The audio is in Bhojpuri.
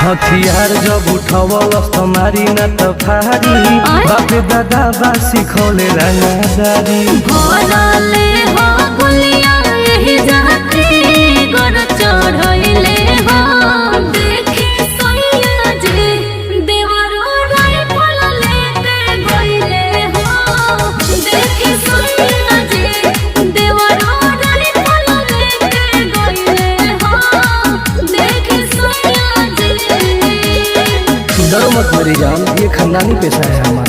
हथियार जब उठवलस तुम्हारी न तो फारी बाप दादा बा सिखौले रंगदारी भोलले हो गुलिया यही जाती गोर चढ़ले हो देखी सैया जे देवरो राइफल लेके गइले हो देखी सैया जे देवरो राइफल लेके गइले हो देखी सैया जे। डरो मत मेरी जान, ये खानदानी पेशा है हमारा।